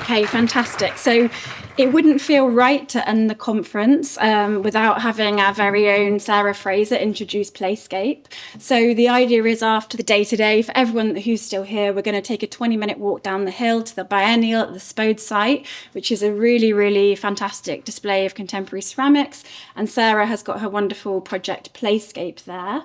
Okay, fantastic. So it wouldn't feel right to end the conference without having our very own Sarah Fraser introduce Playscape. So the idea is, after the day-to-day, for everyone who's still here, we're going to take a 20-minute walk down the hill to the Biennial at the Stoke site, which is a really, really fantastic display of contemporary ceramics. And Sarah has got her wonderful project Playscape there,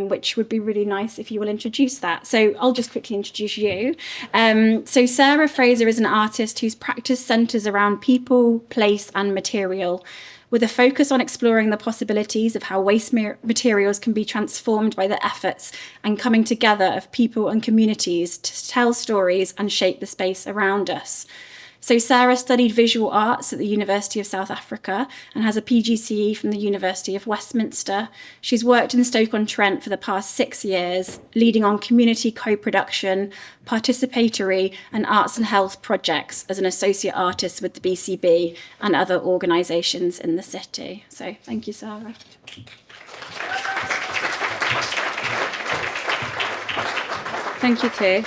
which would be really nice if you will introduce that. So I'll just quickly introduce you. So Sarah Fraser is an artist whose practice centres around people, place and material, with a focus on exploring the possibilities of how waste materials can be transformed by the efforts and coming together of people and communities to tell stories and shape the space around us. So Sarah studied visual arts at the University of South Africa and has a PGCE from the University of Westminster. She's worked in Stoke-on-Trent for the past 6 years, leading on community co-production, participatory and arts and health projects as an associate artist with the BCB and other organisations in the city. So thank you, Sarah. Thank you, Clare.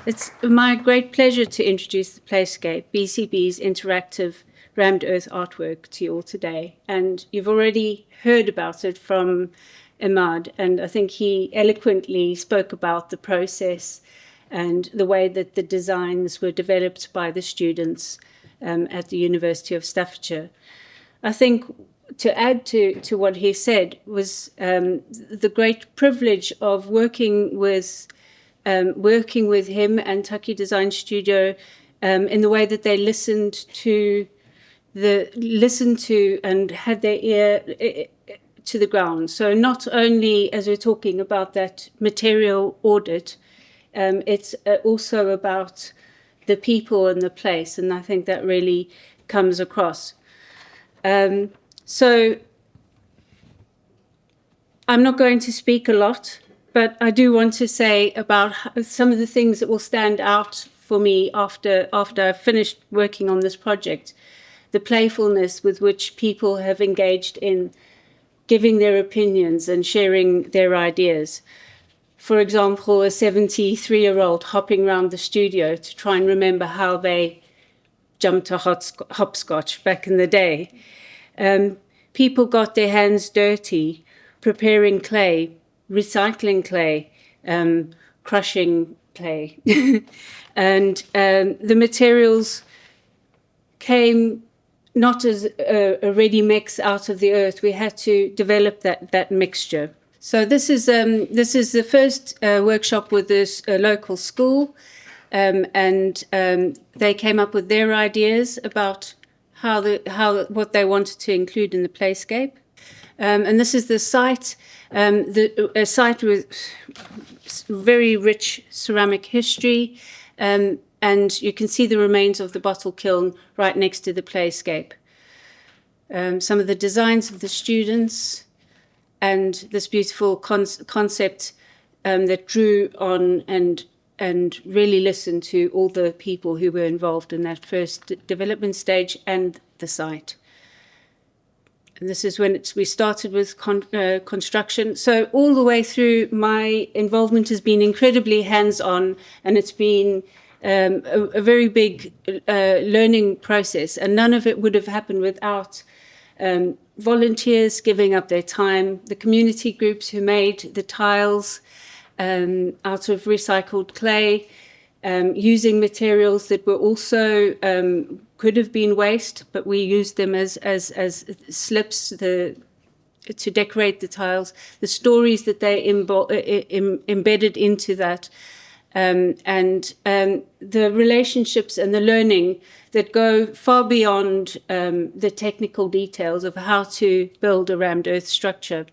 It's my great pleasure to introduce the Playscape, BCB's interactive rammed earth artwork, to you all today. And you've already heard about it from Ahmad, and I think he eloquently spoke about the process and the way that the designs were developed by the students at the University of Staffordshire. I think to add to what he said was the great privilege of working with him and Taki Design Studio in the way that they listened to and had their ear to the ground. So not only, as we're talking about that material audit, it's also about the people and the place, and I think that really comes across. So I'm not going to speak a lot, but I do want to say about some of the things that will stand out for me after I've finished working on this project. The playfulness with which people have engaged in giving their opinions and sharing their ideas. For example, a 73-year-old hopping around the studio to try and remember how they jumped a hopscotch back in the day. People got their hands dirty preparing clay, recycling clay, crushing clay. And the materials came not as a ready mix out of the earth. We had to develop that mixture. So this is the first workshop with this local school, and they came up with their ideas about what they wanted to include in the Playscape. And this is the site, a site with very rich ceramic history, and you can see the remains of the bottle kiln right next to the Playscape. Some of the designs of the students and this beautiful concept that drew on and really listened to all the people who were involved in that first development stage and the site. And this is when we started with construction. So all the way through, my involvement has been incredibly hands-on, and it's been a very big learning process. And none of it would have happened without volunteers giving up their time, the community groups who made the tiles out of recycled clay, using materials that were also could have been waste, but we used them as slips to decorate the tiles, the stories that they embedded into that, and the relationships and the learning that go far beyond the technical details of how to build a rammed earth structure.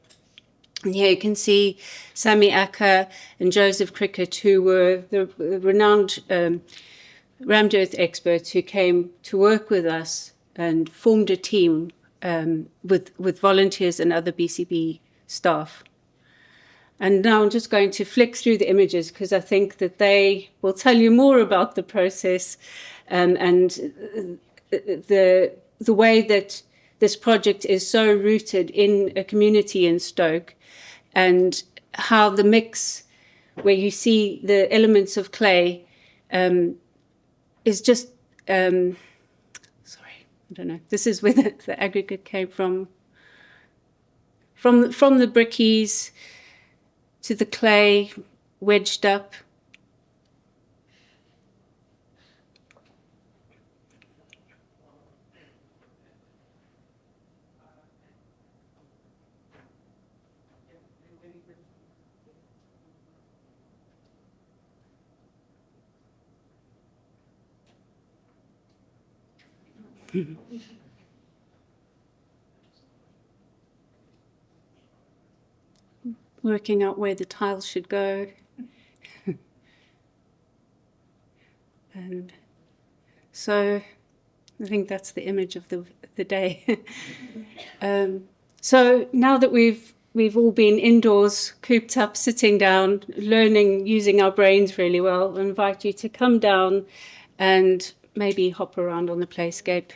And here you can see Sami Acker and Joseph Cricket, who were the renowned rammed earth experts who came to work with us and formed a team with volunteers and other BCB staff. And now I'm just going to flick through the images because I think that they will tell you more about the process and the way that this project is so rooted in a community in Stoke, and how the mix, where you see the elements of clay, is just sorry, I don't know. This is where the aggregate came from. From the brickies to the clay wedged up. Working out where the tiles should go. And so I think that's the image of the day. So now that we've all been indoors, cooped up, sitting down, learning, using our brains really well, I invite you to come down and maybe hop around on the Playscape.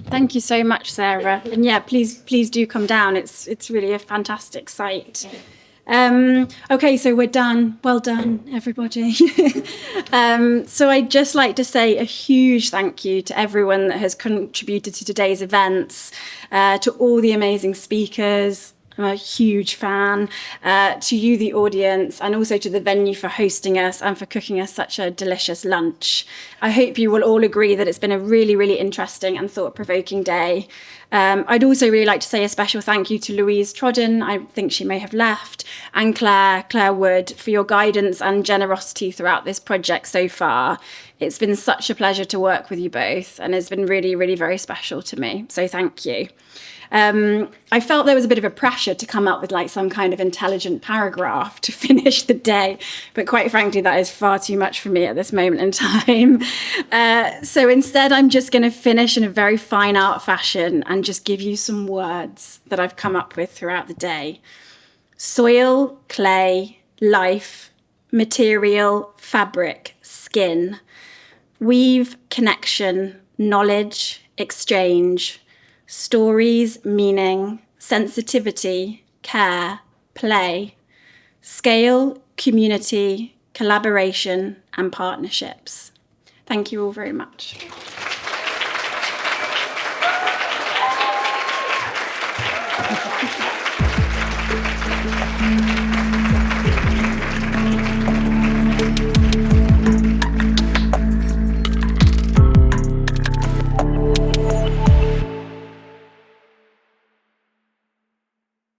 Thank you so much, Sarah. And yeah, please do come down. It's really a fantastic site. Okay, so we're done. Well done, everybody. So I'd just like to say a huge thank you to everyone that has contributed to today's events, to all the amazing speakers. I'm a huge fan, to you, the audience, and also to the venue for hosting us and for cooking us such a delicious lunch. I hope you will all agree that it's been a really, really interesting and thought-provoking day. I'd also really like to say a special thank you to Louise Trodden, I think she may have left, and Clare Wood for your guidance and generosity throughout this project so far. It's been such a pleasure to work with you both, and it's been really, really very special to me. So thank you. I felt there was a bit of a pressure to come up with like some kind of intelligent paragraph to finish the day, but quite frankly, that is far too much for me at this moment in time. So instead, I'm just going to finish in a very fine art fashion and just give you some words that I've come up with throughout the day. Soil, clay, life, material, fabric, skin, weave, connection, knowledge, exchange, stories, meaning, sensitivity, care, play, scale, community, collaboration, and partnerships. Thank you all very much.